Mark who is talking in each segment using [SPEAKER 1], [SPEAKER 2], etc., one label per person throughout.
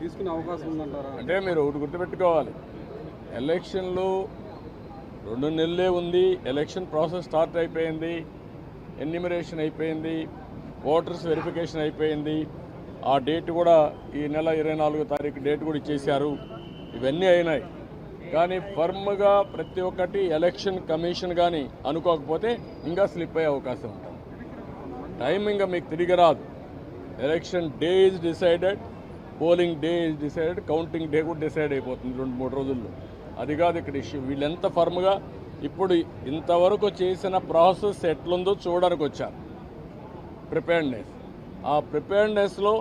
[SPEAKER 1] తీసుకునే అవకాశం ఉందంటారా?
[SPEAKER 2] అంటే మీరు ఒకటి గుర్తుపెట్టుకోవాలి, ఎలక్షన్లు 2 నెలలే ఉంది. ఎలక్షన్ ప్రాసెస్ స్టార్ట్ అయిపోయింది, ఎన్యూమరేషన్ అయిపోయింది, ఓటర్స్ వెరిఫికేషన్ అయిపోయింది. ఆ డేట్ కూడా ఈ నెల 24వ తారీఖు డేట్ కూడా ఇచ్చేశారు. ఇవన్నీ అయినాయి. కానీ ఫర్మ్గా ప్రతి ఒక్కటి ఎలక్షన్ కమిషన్ కానీ అనుకోకపోతే ఇంకా స్లిప్ అయ్యే అవకాశం ఉంటుంది. టైం ఇంకా మీకు తిరిగి రాదు. Election day is decided, polling day is decided, counting day కూడా డిసైడ్ అయిపోతుంది 2-3 రోజుల్లో. అది కాదు ఇక్కడ ఇష్యూ. వీళ్ళెంత ఫర్మ్గా ఇప్పుడు ఇంతవరకు చేసిన ప్రాసెస్ ఎట్లుందో చూడడానికి వచ్చారు. ప్రిపేర్డ్నెస్, ఆ ప్రిపేర్డ్నెస్లో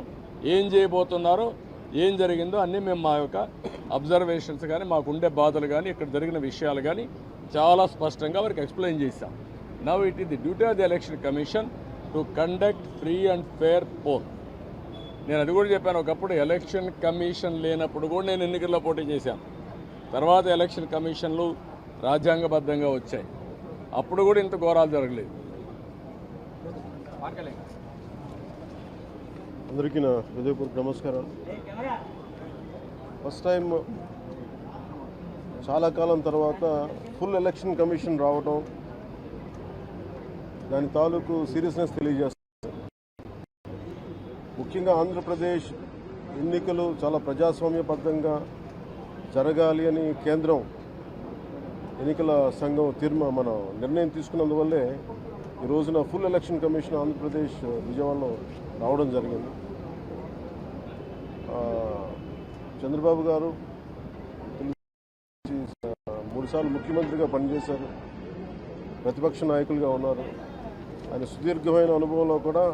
[SPEAKER 2] ఏం చేయబోతున్నారో, ఏం జరిగిందో అన్నీ మేము మా యొక్క అబ్జర్వేషన్స్ కానీ, మాకుండే బాధలు కానీ, ఇక్కడ జరిగిన విషయాలు కానీ చాలా స్పష్టంగా వారికి ఎక్స్ప్లెయిన్ చేశాం. Now it is the duty of the election commission to conduct free and fair pole. నేను అది కూడా చెప్పాను. ఒకప్పుడు ఎలక్షన్ కమిషన్ లేనప్పుడు కూడా నేను ఎన్నికల్లో పోటీ చేశాను. తర్వాత ఎలక్షన్ కమిషన్లు రాజ్యాంగబద్ధంగా వచ్చాయి. అప్పుడు కూడా ఇంత ఘోరాలు జరగలేదు.
[SPEAKER 3] అందరికీ నా హృదయపూర్వక నమస్కారాలు. ఫస్ట్ టైం చాలా కాలం తర్వాత ఫుల్ ఎలక్షన్ కమిషన్ రావడం, దాని తాలూకు సీరియస్నెస్ తెలియజేస్తుంది. ముఖ్యంగా ఆంధ్రప్రదేశ్ ఎన్నికలు చాలా ప్రజాస్వామ్యబద్ధంగా జరగాలి అని కేంద్రం ఎన్నికల సంఘం మన నిర్ణయం తీసుకున్నందువల్లే ఈ రోజున ఫుల్ ఎలక్షన్ కమిషన్ ఆంధ్రప్రదేశ్ విజయవాడలో రావడం జరిగింది. చంద్రబాబు గారు 3 సార్లు ముఖ్యమంత్రిగా పనిచేశారు, ప్రతిపక్ష నాయకులుగా ఉన్నారు. ఆయన సుదీర్ఘమైన అనుభవంలో కూడా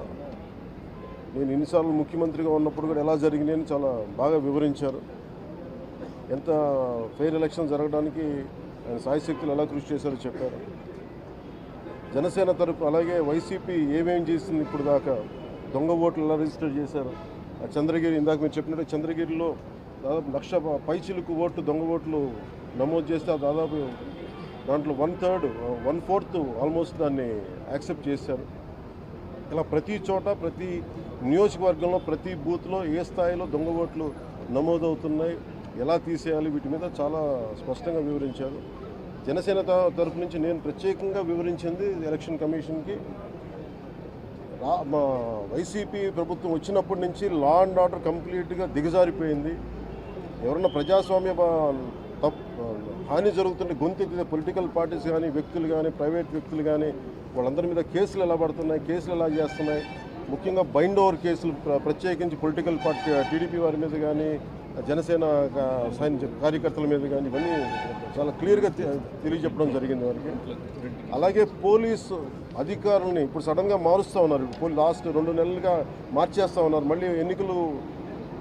[SPEAKER 3] నేను ఎన్నిసార్లు ముఖ్యమంత్రిగా ఉన్నప్పుడు కూడా ఎలా జరిగినాయని చాలా బాగా వివరించారు. ఎంత ఫెయిర్ ఎలక్షన్ జరగడానికి ఆయన సాయశక్తులు ఎలా కృషి చేశారో చెప్పారు. జనసేన తరపు అలాగే వైసీపీ ఏమేం చేసింది ఇప్పుడు దాకా, దొంగ ఓట్లు ఎలా రిజిస్టర్ చేశారు. చంద్రగిరి ఇందాక మీరు చెప్పినట్టు చంద్రగిరిలో దాదాపు 1,00,000 పైచిలకు ఓట్లు దొంగ ఓట్లు నమోదు చేస్తే దాదాపు దాంట్లో 1/4 ఆల్మోస్ట్ దాన్ని యాక్సెప్ట్ చేశారు. ఇలా ప్రతి చోట, ప్రతి నియోజకవర్గంలో, ప్రతి బూత్లో ఏ స్థాయిలో దొంగ ఓట్లు నమోదవుతున్నాయి, ఎలా తీసేయాలి, వీటి మీద చాలా స్పష్టంగా వివరించారు. జనసేన తరఫు నుంచి నేను ప్రత్యేకంగా వివరించింది ఎలక్షన్ కమిషన్కి, మా వైసీపీ ప్రభుత్వం వచ్చినప్పటి నుంచి లా అండ్ ఆర్డర్ కంప్లీట్గా దిగజారిపోయింది. ఎవరన్నా ప్రజాస్వామ్య హాని జరుగుతుంటే గొంతెత్తితే పొలిటికల్ పార్టీస్ కానీ, వ్యక్తులు కానీ, ప్రైవేట్ వ్యక్తులు కానీ వాళ్ళందరి మీద కేసులు ఎలా పడుతున్నాయి, కేసులు ఎలా చేస్తున్నాయి. ముఖ్యంగా బైండ్ ఓవర్ కేసులు, ప్రత్యేకించి పొలిటికల్ పార్టీ టీడీపీ వారి మీద కానీ, జనసేన కార్యకర్తల మీద కానీ ఇవన్నీ చాలా క్లియర్గా తెలియజెప్పడం జరిగింది వారికి. అలాగే పోలీసు అధికారులని ఇప్పుడు సడన్గా మారుస్తూ ఉన్నారు. లాస్ట్ 2 నెలలుగా మార్చేస్తూ ఉన్నారు. మళ్ళీ ఎన్నికలు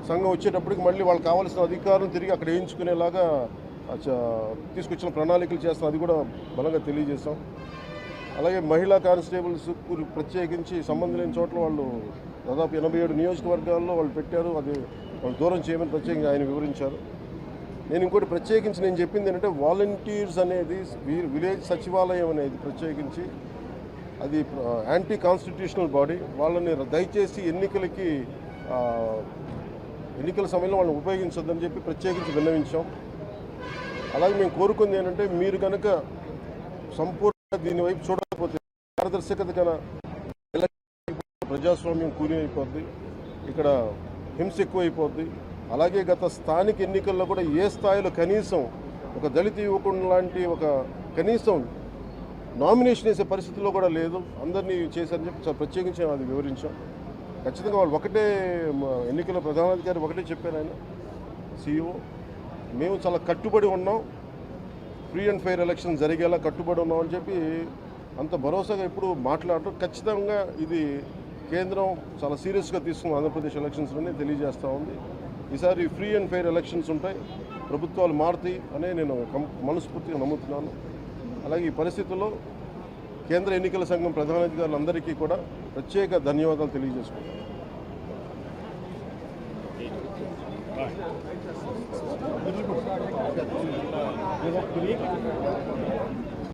[SPEAKER 3] సంఘం వచ్చేటప్పటికి మళ్ళీ వాళ్ళకి కావాల్సిన అధికారులను తిరిగి అక్కడ వేయించుకునేలాగా తీసుకొచ్చిన ప్రణాళికలు చేస్తాం. అది కూడా బలంగా తెలియజేస్తాం. అలాగే మహిళా కానిస్టేబుల్స్ ప్రత్యేకించి సంబంధం లేని చోట్ల వాళ్ళు దాదాపు 87 నియోజకవర్గాల్లో వాళ్ళు పెట్టారు. అది వాళ్ళు దూరం చేయమని ప్రత్యేకంగా ఆయన వివరించారు. నేను ఇంకోటి ప్రత్యేకించి నేను చెప్పింది ఏంటంటే, వాలంటీర్స్ అనేది విలేజ్ సచివాలయం అనేది ప్రత్యేకించి అది యాంటీ కాన్స్టిట్యూషనల్ బాడీ. వాళ్ళని దయచేసి ఎన్నికల సమయంలో వాళ్ళని ఉపయోగించొద్దని చెప్పి ప్రత్యేకించి విన్నవించాం. అలాగే మేము కోరుకుంది ఏంటంటే, మీరు కనుక సంపూర్ణంగా దీని వైపు చూడకపోతే పారదర్శకత కన్నా ప్రజాస్వామ్యం కూలి అయిపోద్ది, ఇక్కడ హింస ఎక్కువైపోద్ది. అలాగే గత స్థానిక ఎన్నికల్లో కూడా ఏ స్థాయిలో కనీసం ఒక దళిత యువకుడు లాంటి ఒక కనీసం నామినేషన్ వేసే పరిస్థితిలో కూడా లేదు, అందరినీ చేశారని చెప్పి చాలా ప్రత్యేకించి అది వివరించాం. ఖచ్చితంగా వాళ్ళు ఒకటే, ఎన్నికల ప్రధానాధికారి ఒకటే చెప్పారు ఆయన, CEO, మేము చాలా కట్టుబడి ఉన్నాం, ఫ్రీ అండ్ ఫెయిర్ ఎలక్షన్ జరిగేలా కట్టుబడి ఉన్నాం అని చెప్పి అంత భరోసాగా ఇప్పుడు మాట్లాడటం. ఖచ్చితంగా ఇది కేంద్రం చాలా సీరియస్గా తీసుకున్న ఆంధ్రప్రదేశ్ ఎలక్షన్స్లోనే తెలియజేస్తూ ఉంది. ఈసారి ఫ్రీ అండ్ ఫెయిర్ ఎలక్షన్స్ ఉంటాయి, ప్రభుత్వాలు మారుతాయి అనే నేను మనస్ఫూర్తిగా నమ్ముతున్నాను. అలాగే ఈ పరిస్థితుల్లో కేంద్ర ఎన్నికల సంఘం ప్రధానాధికారులందరికీ కూడా ప్రత్యేక ధన్యవాదాలు తెలియజేసుకుంటాను.